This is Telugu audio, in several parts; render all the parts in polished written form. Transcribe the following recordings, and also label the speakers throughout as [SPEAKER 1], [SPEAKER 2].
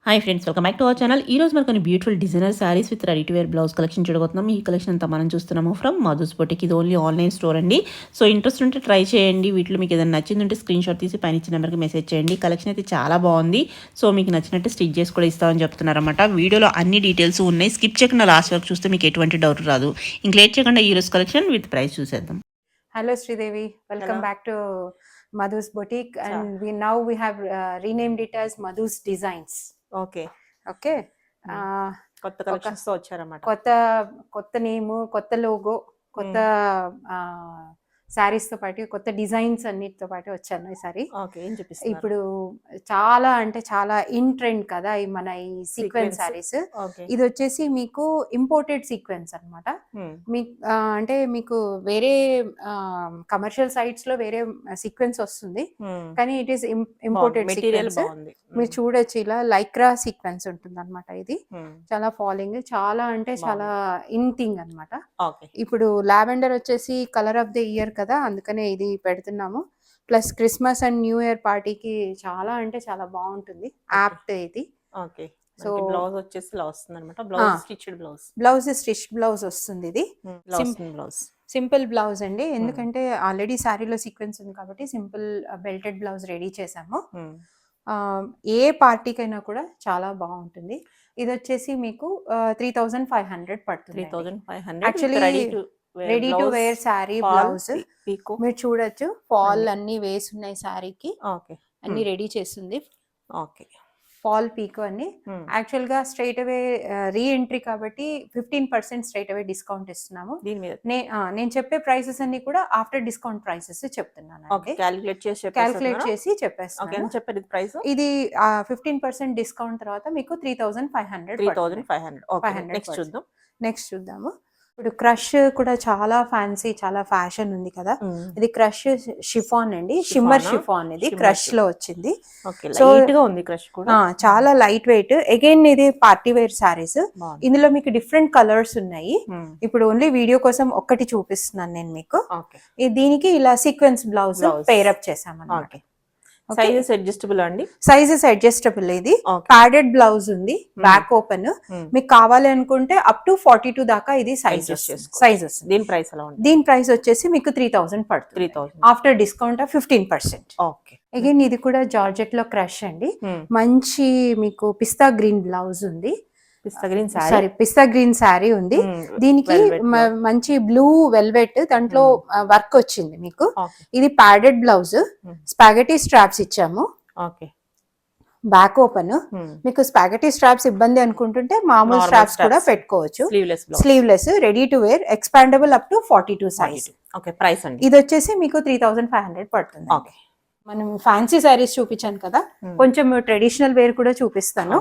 [SPEAKER 1] Hi friends, welcome back to our channel. ఈ రోజు మనకు కొన్ని beautiful designer saris with ready to wear blouse collection చూడబోతున్నాం. ఈ కలెక్షన్ అంతా మనం చూస్తున్నాము ఫ్రమ్ మధుస్ బొటిక్. ఇది ఓన్లీ ఆన్లైన్ స్టోర్ అండి. సో ఇంట్రెస్ట్ ఉంటే ట్రై చేయండి. వీటిలో మీకు ఏదైనా నచ్చింది ఉంటే స్క్రీన్ షాట్ తీసి పైన ఇచ్చిన నెంబర్కి మెసేజ్ చేయండి. కలెక్షన్ అయితే చాలా బాగుంది. సో మీకు నచ్చినట్టు స్టిచ్ చేసి కూడా ఇస్తామని చెప్తున్నారన్నమాట. వీడియోలో అన్ని డీటెయిల్స్ ఉన్నాయి. స్కిప్ చేయకుండా లాస్ట్ వరకు చూస్తే మీకు ఎటువంటి డౌట్ రాదు. ఇంక లేట్ చేయకుండా ఈ రోజు కలెక్షన్ విత్ ప్రైస్ చూసేద్దాం.
[SPEAKER 2] Hello Sridevi, welcome back to Madhu's Boutique, and we have renamed it as Madhu's Designs.
[SPEAKER 1] Okay
[SPEAKER 2] Okay.
[SPEAKER 1] కొత్త కలెక్షన్స్ తో వచ్చారన్నమాట.
[SPEAKER 2] కొత్త నేమ్, కొత్త లోగో, కొత్త శారీస్ తో పాటు కొత్త డిజైన్స్ అన్నిటితో పాటు వచ్చాను ఈసారి. ఇప్పుడు చాలా అంటే చాలా ఇన్ ట్రెండ్ కదా మన ఈ సీక్వెన్స్ శారీస్. ఇది వచ్చేసి మీకు ఇంపోర్టెడ్ సీక్వెన్స్ అన్నమాట. అంటే మీకు వేరే కమర్షియల్ సైట్స్ లో వేరే సీక్వెన్స్ వస్తుంది, కానీ ఇట్ ఈస్ ఇంపోర్టెడ్ సీక్వెన్స్. మీరు చూడొచ్చు, ఇలా లైక్రా సీక్వెన్స్ ఉంటుంది అనమాట. ఇది చాలా ఫాలోయింగ్, చాలా అంటే చాలా ఇన్ థింగ్ అనమాట. ఇప్పుడు లావెండర్ వచ్చేసి కలర్ ఆఫ్ ద ఇయర్ కదా, అందుకనే ఇది పెడుతున్నాము. Plus Christmas and new year పార్టీకి చాలా అంటే చాలా బాగుంటుంది. యాప్ట్ ఇది.
[SPEAKER 1] సో బ్లౌజ్ వచ్చేసి ఇలా వస్తుంది అనమాట. బ్లౌజ్
[SPEAKER 2] స్టిచ్ బ్లౌజ్ వస్తుంది. ఇది సింపుల్ బ్లౌజ్ అండి, ఎందుకంటే ఆల్రెడీ శారీలో సీక్వెన్స్ ఉంది కాబట్టి సింపుల్ బెల్టెడ్ బ్లౌజ్ రెడీ చేసాము. ఏ పార్టీకైనా కూడా చాలా బాగుంటుంది. ఇది వచ్చేసి మీకు 3500 పడుతుంది. Actually ready to wear sari blouse. మీరు చూడొచ్చు, ఫాల్ అన్ని వేసున్నాయి శారీకి, అన్ని రెడీ చేస్తుంది. ఫాల్ పీకో అని. యాక్చువల్ గా స్ట్రైట్ అవే రీ ఎంట్రీ కాబట్టి 15% స్ట్రైట్ అవే డిస్కౌంట్ ఇస్తున్నాము. నేను చెప్పే ప్రైసెస్ అన్ని కూడా ఆఫ్టర్ డిస్కౌంట్ ప్రైసెస్ చెప్తున్నాను. క్యాలిక్యులేట్ చేసి చెప్పేస్తాను. ఇది 15% డిస్కౌంట్ తర్వాత మీకు 3500. నెక్స్ట్ చూద్దాము. ఇప్పుడు క్రష్ కూడా చాలా ఫ్యాన్సీ, చాలా ఫ్యాషన్ ఉంది కదా. ఇది క్రష్ షిఫాన్ అండి, షిమ్మర్ షిఫాన్. ఇది క్రష్ లో వచ్చింది. సో చాలా లైట్ వెయిట్. అగైన్ ఇది పార్టీ వేర్ సారీస్. ఇందులో మీకు డిఫరెంట్ కలర్స్ ఉన్నాయి. ఇప్పుడు ఓన్లీ వీడియో కోసం ఒక్కటి చూపిస్తున్నాను నేను మీకు. దీనికి ఇలా సీక్వెన్స్ బ్లౌజ్ పేరప్ చేసామన్నమాట.
[SPEAKER 1] సైజెస్ అడ్జస్టబుల్ అండి.
[SPEAKER 2] Sizes adjustable. ఇది ప్యాడెడ్ బ్లౌజ్ ఉంది, బ్యాక్ ఓపెన్. మీకు కావాలి అనుకుంటే అప్ టు 42 దాకా ఇది సైజ్ వస్తుంది. దీని ప్రైస్ వచ్చేసి మీకు 3000 పడుతుంది ఆఫ్టర్ డిస్కౌంట్ 15%. అగైన్ ఇది కూడా జార్జెట్ లో క్రష్ అండి. మంచి మీకు పిస్తా గ్రీన్ బ్లౌజ్ ఉంది, పిస్తా గ్రీన్ శారీ ఉంది. దీనికి మంచి బ్లూ వెల్వెట్ దాంట్లో వర్క్ వచ్చింది మీకు. ఇది ప్యాడెడ్ బ్లౌజ్, స్పాగెటీ స్ట్రాప్స్ ఇచ్చాము. Back open. మీకు స్పాగెటీ స్ట్రాప్స్ ఇబ్బంది అనుకుంటుంటే మామూలు స్ట్రాప్స్ కూడా పెట్టుకోవచ్చు. Sleeveless, ready to wear, expandable up to 42 size. ఇది వచ్చేసి మీకు 3500 పడుతుంది. మనం ఫ్యాన్సీ శారీస్ చూపించాను కదా, కొంచెం ట్రెడిషనల్ వేర్ కూడా చూపిస్తాను.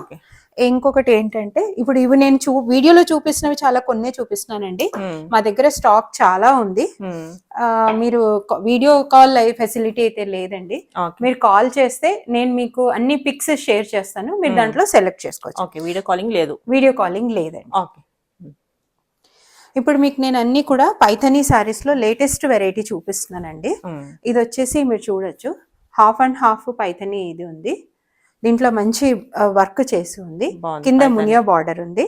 [SPEAKER 2] ఇంకొకటి ఏంటంటే, ఇప్పుడు ఇవి నేను వీడియోలో చూపిస్తున్నవి చాలా కొన్ని చూపిస్తున్నానండి. మా దగ్గర స్టాక్ చాలా ఉంది. మీరు వీడియో కాల్ లైవ్ ఫెసిలిటీ అయితే లేదండి. మీరు కాల్ చేస్తే నేను మీకు అన్ని పిక్స్ షేర్ చేస్తాను, మీరు దాంట్లో సెలెక్ట్ చేసుకోవచ్చు. వీడియో కాలింగ్ లేదండి. ఇప్పుడు మీకు నేను అన్ని కూడా పైథనీ శారీస్ లో లేటెస్ట్ వెరైటీ చూపిస్తున్నానండి. ఇది వచ్చేసి మీరు చూడొచ్చు, హాఫ్ అండ్ హాఫ్ పైథనీ ఇది ఉంది. దీంట్లో మంచి వర్క్ చేసి ఉంది, కింద మునియా బార్డర్ ఉంది.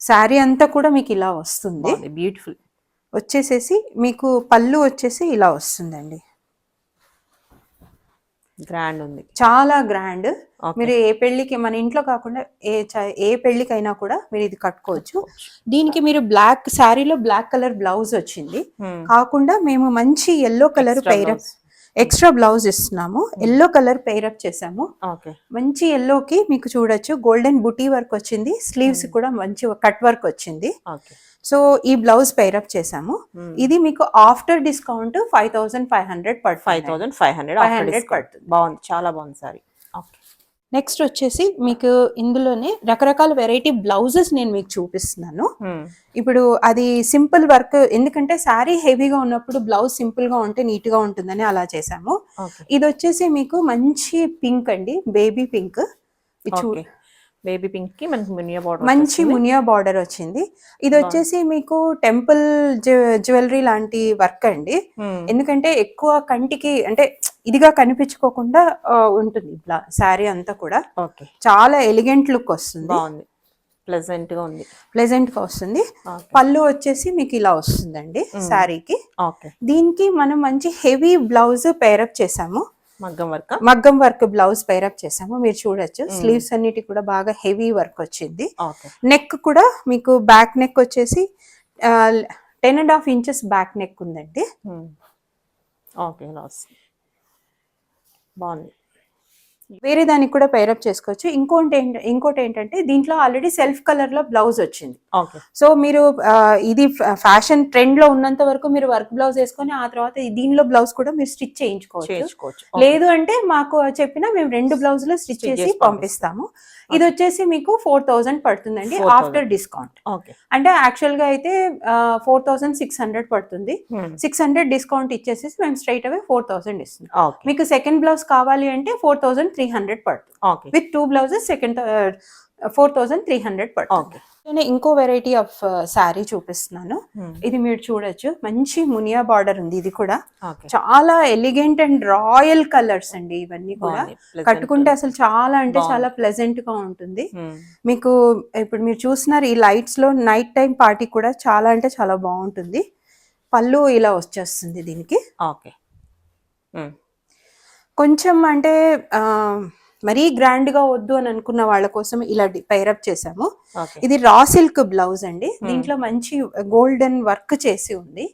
[SPEAKER 2] శారీ అంతా కూడా మీకు ఇలా వస్తుంది.
[SPEAKER 1] బ్యూటిఫుల్
[SPEAKER 2] వచ్చేసేసి మీకు పళ్ళు వచ్చేసి ఇలా వస్తుందండి.
[SPEAKER 1] గ్రాండ్ ఉంది,
[SPEAKER 2] చాలా గ్రాండ్. మీరు ఏ పెళ్లికి, మన ఇంట్లో కాకుండా ఏ పెళ్లికైనా కూడా మీరు ఇది కట్టుకోవచ్చు. దీనికి మీరు బ్లాక్ శారీలో బ్లాక్ కలర్ బ్లౌజ్ వచ్చింది కాకుండా మేము మంచి yellow colour pair up extra blouse ఇస్తున్నాము. ఎల్లో కలర్ పేరప్ చేసాము. మంచి ఎల్లోకి మీకు చూడొచ్చు గోల్డెన్ బుటీ వర్క్ వచ్చింది, స్లీవ్స్ కూడా మంచి కట్ వర్క్ వచ్చింది. సో ఈ బ్లౌజ్ పేరప్ చేసాము. ఇది మీకు ఆఫ్టర్ డిస్కౌంట్ 5500 పడుతుంది.
[SPEAKER 1] బాగుంది, చాలా బాగుంది సారీ.
[SPEAKER 2] నెక్స్ట్ వచ్చేసి మీకు ఇందులోనే రకరకాల వెరైటీ బ్లౌజెస్ నేను మీకు చూపిస్తున్నాను. ఇప్పుడు అది సింపుల్ వర్క్, ఎందుకంటే శారీ హెవీగా ఉన్నప్పుడు బ్లౌజ్ సింపుల్ గా ఉంటే నీట్ గా ఉంటుందని అలా చేసాము. ఇది వచ్చేసి మీకు మంచి పింక్ అండి, బేబీ పింక్.
[SPEAKER 1] బేబీ పింక్ కి
[SPEAKER 2] మంచి మునియా బార్డర్ వచ్చింది. ఇది వచ్చేసి మీకు టెంపుల్ జ్యువెలరీ లాంటి వర్క్ అండి. ఎందుకంటే ఎక్కువ కంటికి అంటే ఇదిగా కనిపించుకోకుండా ఉంటుంది శారీ అంతా కూడా.
[SPEAKER 3] ఓకే,
[SPEAKER 2] చాలా ఎలిగెంట్ లుక్ వస్తుంది,
[SPEAKER 3] బాగుంది, ప్లెజెంట్ గా ఉంది.
[SPEAKER 2] ప్లెజెంట్ గా వస్తుంది. పళ్ళు వచ్చేసి మీకు ఇలా వస్తుందండి శారీకి.
[SPEAKER 3] ఓకే,
[SPEAKER 2] దీనికి మనం మంచి హెవీ బ్లౌజ్ పేరప్ చేసాము, మగ్గం వర్క్ బ్లౌజ్ పేరప్ చేసాము. మీరు చూడొచ్చు స్లీవ్స్ అన్నిటి కూడా బాగా హెవీ వర్క్ వచ్చింది. నెక్ కూడా మీకు బ్యాక్ నెక్ వచ్చేసి 10.5 ఇంచెస్ బ్యాక్ నెక్ ఉందండి.
[SPEAKER 3] ఓకే, బాగుంది.
[SPEAKER 2] వేరే దానికి కూడా పేరప్ చేసుకోవచ్చు. ఇంకోటి ఏంటంటే దీంట్లో ఆల్రెడీ సెల్ఫ్ కలర్ లో బ్లౌజ్ వచ్చింది. సో మీరు ఇది ఫ్యాషన్ ట్రెండ్ లో ఉన్నంత వరకు మీరు వర్క్ బ్లౌజ్ వేసుకొని ఆ తర్వాత దీనిలో బ్లౌజ్ కూడా మీరు స్టిచ్ చేయించుకోవచ్చు. లేదు అంటే మాకు చెప్పినా మేము 2 బ్లౌజులు స్టిచ్ చేసి పంపిస్తాము. ఇది వచ్చేసి మీకు 4,000 పడుతుందండి ఆఫ్టర్ డిస్కౌంట్. అంటే యాక్చువల్ గా అయితే 4,600 పడుతుంది. 600 డిస్కౌంట్ ఇచ్చేసి మేము స్ట్రైట్ అవే 4,000 ఇస్తున్నాం. మీకు సెకండ్ బ్లౌజ్ కావాలి అంటే 4,300 పడుతుంది. విత్ 2 బ్లౌజెస్ సెకండ్ 4,300 పడుతుంది. ఇంకో వెరైటీ ఆఫ్ శారీ చూపిస్తున్నాను. ఇది మీరు చూడొచ్చు, మంచి మునియా బార్డర్ ఉంది. ఇది కూడా చాలా ఎలిగెంట్ అండ్ రాయల్ కలర్స్ అండి. ఇవన్నీ కూడా కట్టుకుంటే అసలు చాలా అంటే చాలా ప్లెజెంట్ గా ఉంటుంది. మీకు ఇప్పుడు మీరు చూస్తున్నారు ఈ లైట్స్ లో నైట్ టైం పార్టీ కూడా చాలా అంటే చాలా బాగుంటుంది. పళ్ళు ఇలా వచ్చేస్తుంది దీనికి. కొంచెం అంటే మరీ గ్రాండ్ గా వద్దు అని అనుకున్న వాళ్ళ కోసం ఇలా పేరప్ చేసాము. ఇది రా సిల్క్ బ్లౌజ్ అండి. దీంట్లో మంచి గోల్డెన్ వర్క్ చేసి ఉంది.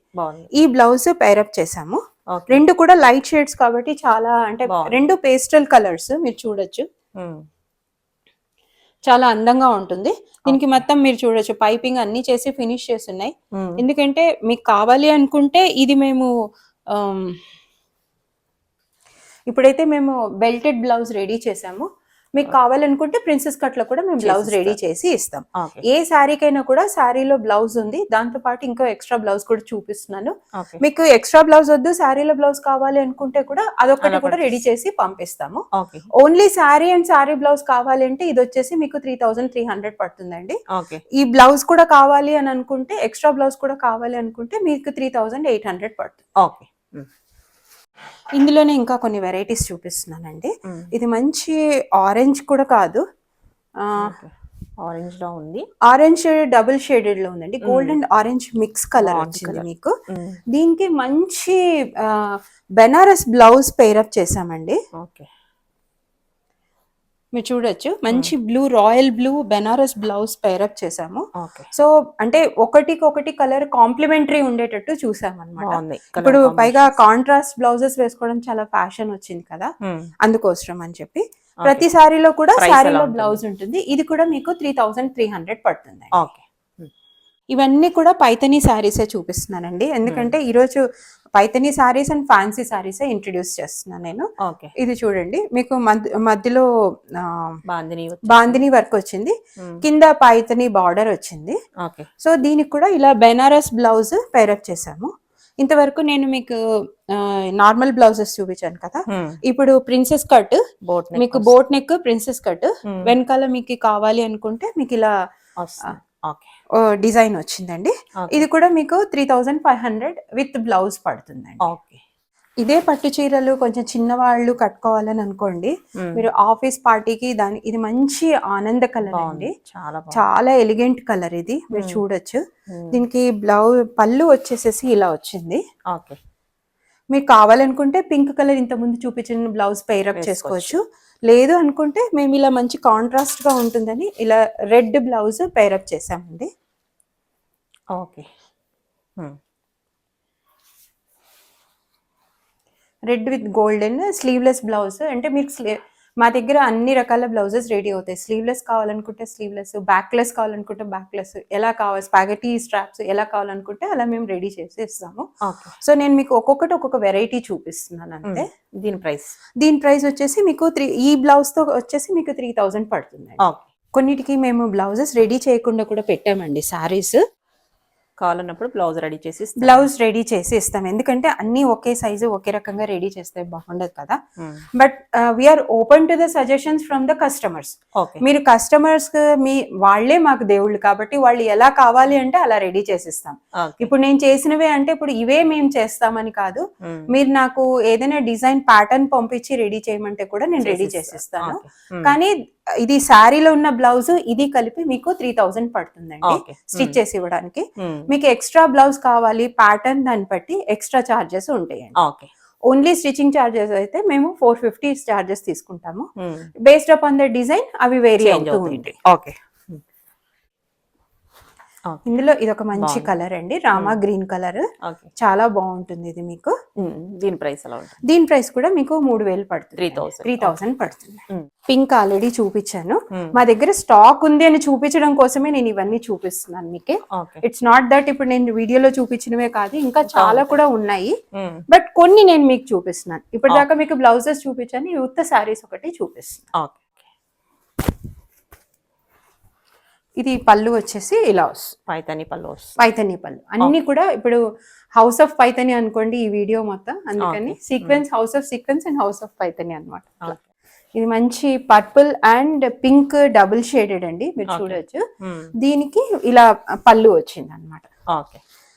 [SPEAKER 2] ఈ బ్లౌజ్ పేరప్ చేసాము. 2 కూడా లైట్ షేడ్స్ కాబట్టి చాలా అంటే 2 పేస్టల్ కలర్స్ మీరు చూడొచ్చు, చాలా అందంగా ఉంటుంది. దీనికి మొత్తం మీరు చూడొచ్చు పైపింగ్ అన్ని చేసి ఫినిష్ చేసి ఉన్నాయి. ఎందుకంటే మీకు కావాలి అనుకుంటే ఇది మేము ఇప్పుడైతే మేము బెల్టెడ్ బ్లౌజ్ రెడీ చేసాము. మీకు కావాలనుకుంటే ప్రిన్సెస్ కట్ లో కూడా మేము బ్లౌజ్ రెడీ చేసి ఇస్తాం. ఏ శారీకైనా కూడా శారీలో బ్లౌజ్ ఉంది, దాంతో పాటు ఇంకో ఎక్స్ట్రా బ్లౌజ్ కూడా చూపిస్తున్నాను. మీకు ఎక్స్ట్రా బ్లౌజ్ వద్దు శారీలో బ్లౌజ్ కావాలి అనుకుంటే కూడా అదొకటి కూడా రెడీ చేసి పంపిస్తాము. Only sari and sari blouse కావాలి అంటే ఇది వచ్చేసి మీకు 3,300 పడుతుందండి. ఈ బ్లౌజ్ కూడా కావాలి అని అనుకుంటే ఎక్స్ట్రా బ్లౌజ్ కూడా కావాలి అనుకుంటే మీకు 3,800 పడుతుంది. ఇందులోనే ఇంకా కొన్ని వెరైటీస్ చూపిస్తున్నానండి. ఇది మంచి ఆరెంజ్ కూడా కాదు,
[SPEAKER 3] ఆరెంజ్ లో ఉంది,
[SPEAKER 2] ఆరెంజ్ డబుల్ షేడెడ్ లో ఉందండి. Gold and orange mix colour వచ్చింది మీకు. దీనికి మంచి బెనారస్ బ్లౌజ్ పేరప్ చేసామండి. మీరు చూడొచ్చు మంచి blue, royal blue Banaras blouse pair up చేసాము. సో అంటే ఒకటి కలర్ కాంప్లిమెంటరీ ఉండేటట్టు చూసాం అన్నమాట. ఇప్పుడు పైగా కాంట్రాస్ట్ బ్లౌజెస్ వేసుకోవడం చాలా ఫ్యాషన్ వచ్చింది కదా, అందుకోసం అని చెప్పి ప్రతి శారీలో కూడా శారీలో బ్లౌజ్ ఉంటుంది. ఇది కూడా మీకు 3,300 పడుతుంది. ఇవన్నీ కూడా పైతనీ శారీసే చూపిస్తున్నానండి, ఎందుకంటే ఈరోజు పైతనీ శారీస్ అండ్ ఫ్యాన్సీ శారీసే ఇంట్రడ్యూస్ చేస్తున్నాను నేను. ఇది చూడండి మీకు మధ్యలో బాందిని వర్క్ వచ్చింది, కింద పైతనీ బార్డర్ వచ్చింది. సో దీనికి కూడా ఇలా బెనారస్ బ్లౌజ్ పేరప్ చేసాము. ఇంతవరకు నేను మీకు నార్మల్ బ్లౌజెస్ చూపించాను కదా, ఇప్పుడు ప్రిన్సెస్ కట్, మీకు బోట్ నెక్ ప్రిన్సెస్ కట్, వెనకాల మీకు కావాలి అనుకుంటే మీకు ఇలా డిజైన్ వచ్చిందండి. ఇది కూడా మీకు 3,500 విత్ బ్లౌజ్ పడుతుందండి. ఇదే పట్టు చీరలు కొంచెం చిన్నవాళ్ళు కట్టుకోవాలని అనుకోండి, మీరు ఆఫీస్ పార్టీకి ఇది మంచి ఆనంద కలర్ అండి, చాలా ఎలిగెంట్ కలర్. ఇది మీరు చూడొచ్చు. దీనికి పళ్ళు వచ్చేసేసి ఇలా వచ్చింది. మీకు కావాలనుకుంటే పింక్ కలర్ ఇంత ముందు చూపించిన బ్లౌజ్ పేరప్ చేసుకోవచ్చు. లేదు అనుకుంటే మేము ఇలా మంచి కాంట్రాస్ట్ గా ఉంటుందని ఇలా రెడ్ బ్లౌజ్ పేరప్ చేసామండి. Red with golden sleeveless blouse. అంటే మీకు మా దగ్గర అన్ని రకాల బ్లౌజెస్ రెడీ అవుతాయి. స్లీవ్లెస్ కావాలనుకుంటే స్లీవ్లెస్, బ్యాక్లెస్ కావాలనుకుంటే బ్యాక్లెస్, ఎలా కావాలి స్పాగెటీ స్ట్రాప్స్ ఎలా కావాలనుకుంటే అలా మేము రెడీ చేసి ఇస్తాము. సో నేను మీకు ఒక్కొక్క వెరైటీ చూపిస్తున్నాను అంతే. దీని ప్రైస్ వచ్చేసి మీకు ఈ బ్లౌజ్ తో వచ్చేసి మీకు 3,000 పడుతుంది. కొన్నిటికి మేము బ్లౌజెస్ రెడీ చేయకుండా కూడా పెట్టామండి శారీస్.
[SPEAKER 3] కావాలన్నప్పుడు బ్లౌజ్ రెడీ చేసి ఇస్తాం.
[SPEAKER 2] బ్లౌజ్ రెడీ చేసి ఇస్తాం, ఎందుకంటే అన్ని ఒకే సైజు ఒకే రకంగా రెడీ చేస్తే బాగుండదు కదా. But we are open to the suggestions from the customers.
[SPEAKER 3] Okay.
[SPEAKER 2] మీరు కస్టమర్స్ వాళ్ళే మాకు దేవుళ్ళు కాబట్టి వాళ్ళు ఎలా కావాలి అంటే అలా రెడీ చేసిస్తాం. ఇప్పుడు నేను చేసినవే అంటే ఇప్పుడు ఇవే మేము చేస్తామని కాదు, మీరు నాకు ఏదైనా డిజైన్ ప్యాటర్న్ పంపించి రెడీ చేయమంటే కూడా నేను రెడీ చేసిస్తాను. కానీ ఇది శారీలో ఉన్న బ్లౌజ్ ఇది కలిపి మీకు 3000 పడుతుందండి స్టిచ్ చేసి ఇవ్వడానికి. మీకు ఎక్స్ట్రా బ్లౌజ్ కావాలి ప్యాటర్న్ దాన్ని బట్టి ఎక్స్ట్రా చార్జెస్ ఉంటాయండి. ఓన్లీ స్టిచింగ్ చార్జెస్ అయితే మేము 450 చార్జెస్ తీసుకుంటాము. బేస్డ్ అపాన్ ద డిజైన్ అవి వేరీ అవుతూ ఉంటాయి.
[SPEAKER 3] ఓకే.
[SPEAKER 2] ఇందులో ఇది ఒక మంచి కలర్ అండి, రామా గ్రీన్ కలర్, చాలా బాగుంటుంది ఇది మీకు.
[SPEAKER 3] దీని ప్రైస్ ఎలా ఉంటుంది?
[SPEAKER 2] దీని ప్రైస్ కూడా మీకు 3000 పడుతుంది,
[SPEAKER 3] 3000
[SPEAKER 2] పడుతుంది. పింక్ ఆల్రెడీ చూపించాను, మా దగ్గర స్టాక్ ఉంది అని చూపించడం కోసమే నేను ఇవన్నీ చూపిస్తున్నాను మీకు. ఇట్స్ నాట్ దట్ ఇప్పుడు నేను వీడియోలో చూపించినవే కాదు, ఇంకా చాలా కూడా ఉన్నాయి, బట్ కొన్ని నేను మీకు చూపిస్తున్నాను. ఇప్పటిదాకా మీకు బ్లౌజెస్ చూపించాను, యూత్ శారీస్ ఒకటి చూపిస్తున్నాను. ఇది పళ్ళు వచ్చేసి ఇలా వస్తుంది,
[SPEAKER 3] పైతని పళ్ళు.
[SPEAKER 2] అన్ని కూడా ఇప్పుడు హౌస్ ఆఫ్ పైతని అనుకోండి ఈ వీడియో మొత్తం, అందుకని sequence, house of sequence and house of Paithani అనమాట. ఇది మంచి purple and pink double shaded అండి, మీరు చూడొచ్చు. దీనికి ఇలా పళ్ళు వచ్చింది అనమాట.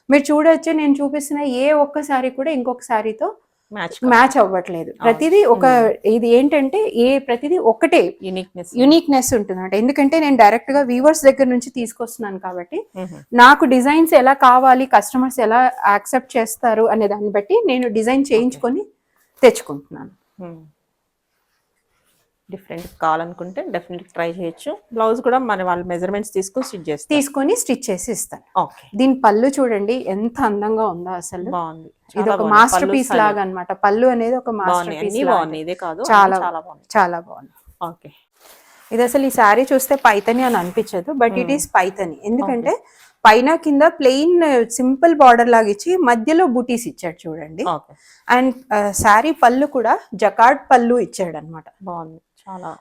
[SPEAKER 2] మీరు చూడొచ్చు, నేను చూపిస్తున్న ఏ ఒక్క సారీ కూడా ఇంకొక సారీతో మ్యాచ్ అవ్వట్లేదు. ప్రతిదీ ఒక ఇది ఏంటంటే ప్రతిదీ ఒకటే యూనిక్నెస్ ఉంటుంది అంటే, ఎందుకంటే నేను డైరెక్ట్ గా వీవర్స్ దగ్గర నుంచి తీసుకొస్తున్నాను కాబట్టి నాకు డిజైన్స్ ఎలా కావాలి, కస్టమర్స్ ఎలా యాక్సెప్ట్ చేస్తారు అనే దాన్ని బట్టి నేను డిజైన్ చేయించుకొని తెచ్చుకుంటున్నాను.
[SPEAKER 3] డిఫరెంట్ కావాలనుకుంటే డెఫినెట్ ట్రై చేయొచ్చు. బ్లౌజ్ కూడా మన వాళ్ళ మెజర్మెంట్స్ తీసుకొని
[SPEAKER 2] స్టిచ్ చేసి ఇస్తాను. దీని పళ్ళు చూడండి ఎంత అందంగా ఉందో, అసలు
[SPEAKER 3] బాగుంది.
[SPEAKER 2] ఇది ఒక మాస్టర్ పీస్ లాగా అన్నమాట. పళ్ళు అనేది ఒక మాస్టర్ పీస్, చాలా బాగుంది.
[SPEAKER 3] ఓకే.
[SPEAKER 2] ఇది అసలు ఈ శారీ చూస్తే పైతని అని అనిపించదు, బట్ ఇట్ ఈస్ పైతని. ఎందుకంటే పైన కింద ప్లెయిన్ సింపుల్ బార్డర్ లాగా ఇచ్చి మధ్యలో బూటీస్ ఇచ్చాడు చూడండి. అండ్ శారీ పళ్ళు కూడా జకార్డ్ పళ్ళు ఇచ్చాడు అనమాట.
[SPEAKER 3] బాగుంది.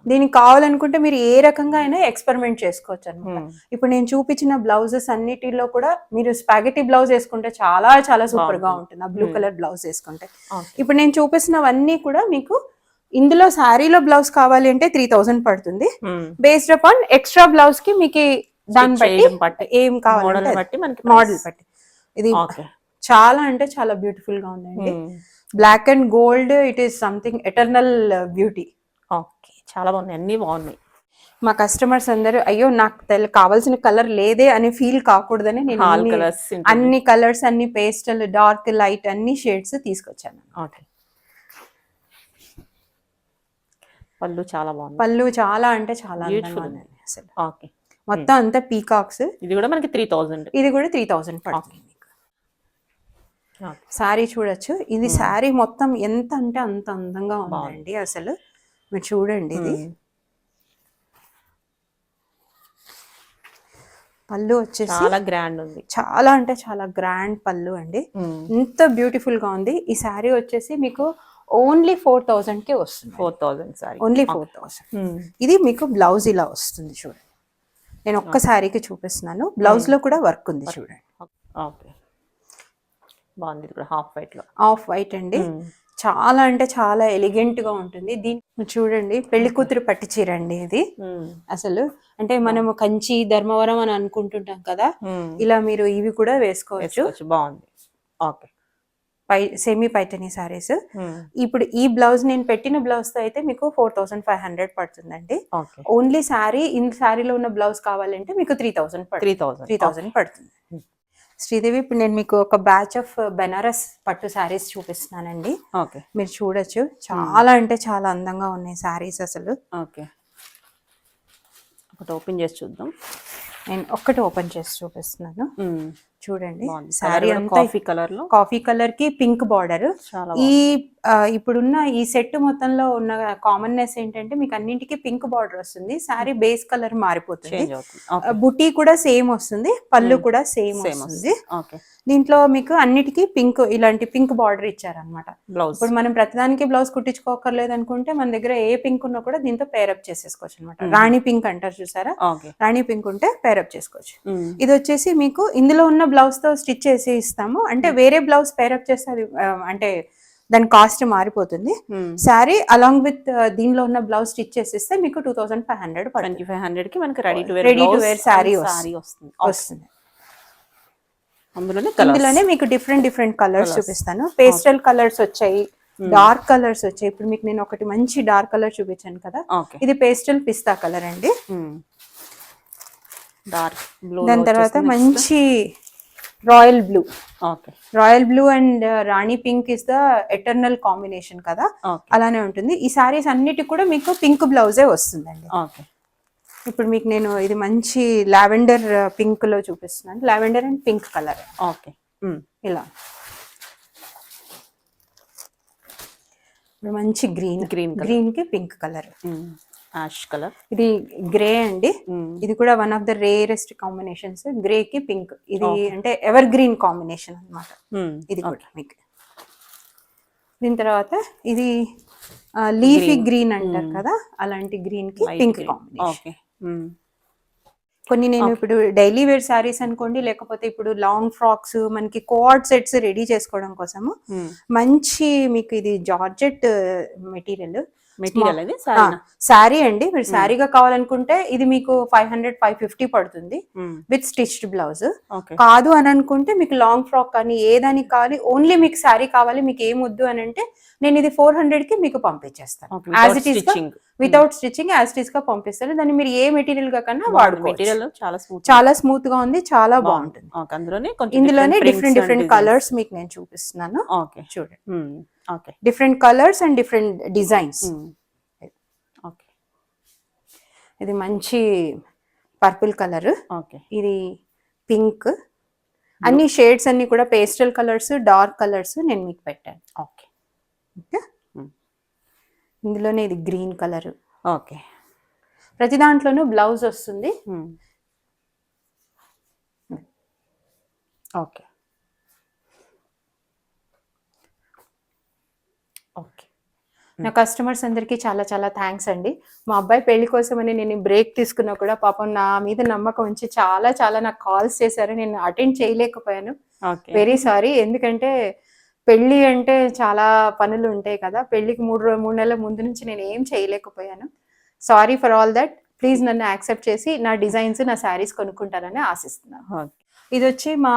[SPEAKER 2] దీనికి కావాలనుకుంటే మీరు ఏ రకంగా అయినా ఎక్స్పెరిమెంట్ చేసుకోవచ్చు అనమాట. ఇప్పుడు నేను చూపించిన బ్లౌజెస్ అన్నిటిలో కూడా మీరు స్పాగెటీ బ్లౌజ్ వేసుకుంటే చాలా చాలా సూపర్ గా ఉంటుంది, ఆ బ్లూ కలర్ బ్లౌజ్ వేసుకుంటే. ఇప్పుడు నేను చూపిస్తున్నవన్నీ కూడా మీకు ఇందులో శారీలో బ్లౌజ్ కావాలి అంటే 3000 పడుతుంది. బేస్డ్ అపాన్ ఎక్స్ట్రా బ్లౌజ్ కి మీకు దాన్ని బట్టి ఏం కావాలంటే మోడల్ బట్టి. ఇది చాలా అంటే చాలా బ్యూటిఫుల్ గా ఉందండి. Black and gold, it is something eternal beauty.
[SPEAKER 3] Okay, చాలా బాగున్నాయి, అన్ని బాగున్నాయి.
[SPEAKER 2] మా కస్టమర్స్ అందరూ అయ్యో నాకు కావాల్సిన కలర్ లేదే అని ఫీల్ కాకూడదని నేను అన్ని కలర్స్, అన్ని పేస్టల్, డార్క్, లైట్ అన్ని షేడ్స్ తీసుకొచ్చాను.
[SPEAKER 3] ఓకే. పళ్ళు చాలా బాగుంది.
[SPEAKER 2] పళ్ళు చాలా అంటే చాలా అసలు. ఓకే. మొత్తం అంతా పీకాక్స్.
[SPEAKER 3] ఇది కూడా మనకి 3000.
[SPEAKER 2] ఇది కూడా 3000 పడుతుంది. శారీ చూడొచ్చు, ఇది శారీ మొత్తం ఎంత అంటే అంత అందంగా ఉందండి అసలు. మీరు చూడండి, ఇది పళ్ళు వచ్చేసి
[SPEAKER 3] చాలా గ్రాండ్ ఉంది,
[SPEAKER 2] చాలా అంటే చాలా గ్రాండ్ పళ్ళు అండి. ఎంత బ్యూటిఫుల్ గా ఉంది. ఈ శారీ వచ్చేసి మీకు ఓన్లీ 4000 కి వస్తుంది.
[SPEAKER 3] 4000 సారీ,
[SPEAKER 2] ఓన్లీ 4000. ఇది మీకు బ్లౌజ్ ఇలా వస్తుంది చూడండి. నేను ఒక్క శారీకి చూపిస్తున్నాను, బ్లౌజ్ లో కూడా వర్క్ ఉంది చూడండి.
[SPEAKER 3] ఓకే, బాగుంది. ఇది కూడా హాఫ్ వైట్ లో,
[SPEAKER 2] హాఫ్ వైట్ అండి. చాలా అంటే చాలా ఎలిగెంట్ గా ఉంటుంది. దీన్ని చూడండి, పెళ్లి కూతురు పట్టు చీర అండి ఇది. అసలు అంటే మనము కంచి, ధర్మవరం అని అనుకుంటుంటాం కదా, ఇలా మీరు ఇవి కూడా వేసుకోవచ్చు.
[SPEAKER 3] బాగుంది. ఓకే.
[SPEAKER 2] సెమీ పైటనీ సారీస్. ఇప్పుడు ఈ బ్లౌజ్ నేను పెట్టిన బ్లౌజ్ తో అయితే మీకు 4500 పడుతుందండి. ఓన్లీ శారీ, ఇన్ శారీలో ఉన్న బ్లౌజ్ కావాలంటే మీకు 3000 పడుతుంది. శ్రీదేవి, ఇప్పుడు నేను మీకు ఒక బ్యాచ్ ఆఫ్ బెనారస్ పట్టు శారీస్ చూపిస్తున్నానండి. మీరు చూడొచ్చు, చాలా అంటే చాలా అందంగా ఉన్నాయి శారీస్ అసలు.
[SPEAKER 3] ఓకే, ఒకటి ఓపెన్ చేసి చూద్దాం.
[SPEAKER 2] నేను ఒక్కటి ఓపెన్ చేసి చూపిస్తున్నాను. చూడండి,
[SPEAKER 3] శారీ అంతా కాఫీ
[SPEAKER 2] కలర్ కి పింక్ బార్డర్. ఈ ఇప్పుడున్న ఈ సెట్ మొత్తంలో ఉన్న కామన్నెస్ ఏంటంటే మీకు అన్నింటికి పింక్ బార్డర్ వస్తుంది. శారీ బేస్ కలర్ మారిపోతుంది, బుటీ కూడా సేమ్ వస్తుంది, పళ్ళు కూడా సేమ్ వస్తుంది. దీంట్లో మీకు అన్నిటికీ పింక్, ఇలాంటి పింక్ బార్డర్ ఇచ్చారనమాట. ఇప్పుడు మనం ప్రతిదానికి బ్లౌజ్ కుట్టించుకోకర్లేదు అనుకుంటే మన దగ్గర ఏ పింక్ ఉన్నా కూడా దీంతో పేరప్ చేసేసుకోవచ్చు అనమాట. రాణి పింక్ అంటారు చూసారా, రాణి పింక్ ఉంటే పేరప్ చేసుకోవచ్చు. ఇది వచ్చేసి మీకు ఇందులో ఉన్న బ్లౌజ్ తో స్టిచ్ చేసి ఇస్తాము. అంటే వేరే బ్లౌజ్ పేరప్ చేస్తే అది అంటే దాని కాస్ట్ మారిపోతుంది. శారీ అలాంగ్ విత్ దీనిలో ఉన్న బ్లౌజ్ స్టిచ్ చేసిస్తే మీకు 2500 పడుతుంది.
[SPEAKER 3] 2500 కి మనకి రెడీ టు
[SPEAKER 2] వేర్ శారీ వస్తుంది. ఇందులోనే మీకు డిఫరెంట్ కలర్స్ చూపిస్తాను. పేస్టల్ కలర్స్ వచ్చాయి, డార్క్ కలర్స్ వచ్చాయి. ఇప్పుడు మీకు నేను ఒకటి మంచి డార్క్ కలర్ చూపించాను కదా, ఇది పేస్టల్ పిస్తా కలర్ అండి.
[SPEAKER 3] డార్క్ బ్లూ,
[SPEAKER 2] దాని తర్వాత మంచి royal blue and Rani pink is the eternal combination కదా, అలానే ఉంటుంది. ఈ సారీస్ అన్నిటి కూడా మీకు పింక్ బ్లౌజే వస్తుందండి. ఇప్పుడు మీకు నేను ఇది మంచి లావెండర్ పింక్ లో చూపిస్తున్నాను. Lavender and pink colour.
[SPEAKER 3] Okay,
[SPEAKER 2] ఇలా మంచి గ్రీన్ కి పింక్ కలర్,
[SPEAKER 3] యాష్ కలర్.
[SPEAKER 2] ఇది గ్రే అండి. ఇది కూడా one of the rarest combinations, grey కి పింక్. ఇది అంటే ఎవర్ గ్రీన్ కాంబినేషన్ అన్నమాట. ఇది కూడా మీకు. దీని తర్వాత ఇది లీఫీ గ్రీన్ అంటారు కదా, అలాంటి గ్రీన్ కి పింక్ కాంబినేషన్. కొన్ని నేను ఇప్పుడు డైలీ వేర్ శారీస్ అనుకోండి, లేకపోతే ఇప్పుడు లాంగ్ ఫ్రాక్స్, మనకి కోఆర్డ్ సెట్స్ రెడీ చేసుకోవడం కోసము మంచి మీకు ఇది జార్జెట్ మెటీరియల్ శారీ అండి. మీరు శారీగా కావాలనుకుంటే ఇది మీకు 500-550 పడుతుంది విత్ స్టిచ్డ్ బ్లౌజ్. కాదు అని అనుకుంటే మీకు లాంగ్ ఫ్రాక్ కానీ ఏదానికి కావాలి, ఓన్లీ మీకు శారీ కావాలి, మీకు ఏం వద్దు అని అంటే నేను ఇది 400 కి మీకు పంపించేస్తాను. As it is without stitching as it is గా పంపిస్తాను. దాన్ని మీరు ఏ మెటీరియల్ గా కన్నా వాడుకోవచ్చు. చాలా స్మూత్ గా ఉంది, చాలా బాగుంటుంది. ఇందులోనే డిఫరెంట్ కలర్స్ మీకు నేను చూపిస్తున్నాను. చూడండి, different colours and different designs. ఇది మంచి పర్పుల్ కలర్, ఇది పింక్, అన్ని షేడ్స్ అన్ని కూడా పేస్టల్ కలర్స్, డార్క్ కలర్స్ నేను మీకు పెట్టాను. ఓకే, ఇందులోనే ఇది గ్రీన్ కలర్.
[SPEAKER 3] ఓకే,
[SPEAKER 2] ప్రతి దాంట్లోనూ బ్లౌజ్ వస్తుంది.
[SPEAKER 3] Okay, okay.
[SPEAKER 2] నా కస్టమర్స్ అందరికీ చాలా చాలా థ్యాంక్స్ అండి. మా అబ్బాయి పెళ్లి కోసమని నేను బ్రేక్ తీసుకున్నా కూడా పాపం నా మీద నమ్మకం ఉంచి చాలా చాలా నాకు కాల్స్ చేశారు. నేను అటెండ్ చేయలేకపోయాను. Very sorry. ఎందుకంటే పెళ్లి అంటే చాలా పనులు ఉంటాయి కదా, పెళ్లికి 3 నెలల ముందు నుంచి నేను ఏం చేయలేకపోయాను. Sorry for all that. Please నన్ను యాక్సెప్ట్ చేసి నా డిజైన్స్, నా శారీస్ కొనుక్కుంటారని ఆశిస్తున్నాను. ఇది వచ్చి మా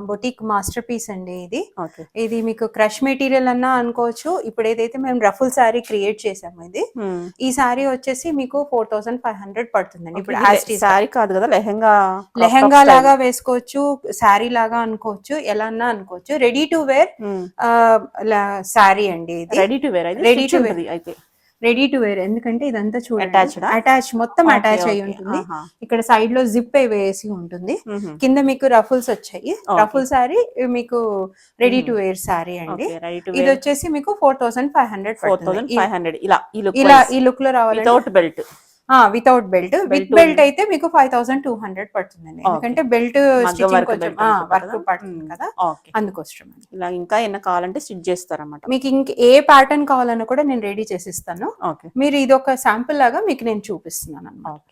[SPEAKER 2] బొటిక్ మాస్టర్ పీస్ అండి. ఇది మీకు క్రష్ మెటీరియల్ అన్నా అనుకోవచ్చు. ఇప్పుడు ఏదైతే మేము రఫుల్ శారీ క్రియేట్ చేసాము, ఈ శారీ వచ్చేసి మీకు 4500 పడుతుందండి. ఇప్పుడు
[SPEAKER 3] శారీ కాదు కదా,
[SPEAKER 2] లెహంగా లాగా వేసుకోవచ్చు, శారీ లాగా అనుకోవచ్చు, ఎలా అన్నా అనుకోవచ్చు. రెడీ టు వేర్ శారీ అండి. రెడీ టు వేర్ ఎందుకంటే ఇదంతా చూడండి, అటాచ్ మొత్తం అటాచ్ అయి ఉంటుంది. ఇక్కడ సైడ్ లో జిప్ వేసి ఉంటుంది. కింద మీకు రఫుల్స్ వచ్చాయి. రఫుల్ శారీ మీకు రెడీ టు వేర్ శారీ అండి. ఇది వచ్చేసి మీకు 4500 ఇలా ఈ లుక్ లో రావాలి. Without belt. విత్ బెల్ట్ అయితే మీకు 5200 పడుతుందండి. ఎందుకంటే బెల్ట్ స్టిచ్చింగ్ కొంచెం వర్క్ పడుతుంది కదా, అందుకోసం.
[SPEAKER 3] ఇలా ఇంకా ఏమైనా కావాలంటే స్టిచ్ చేస్తారన్నమాట.
[SPEAKER 2] మీకు ఇంక ఏ ప్యాటర్న్ కావాలన్నా కూడా నేను రెడీ చేసిస్తాను. మీరు ఇది ఒక శాంపుల్ లాగా మీకు నేను చూపిస్తున్నాను అన్నమాట.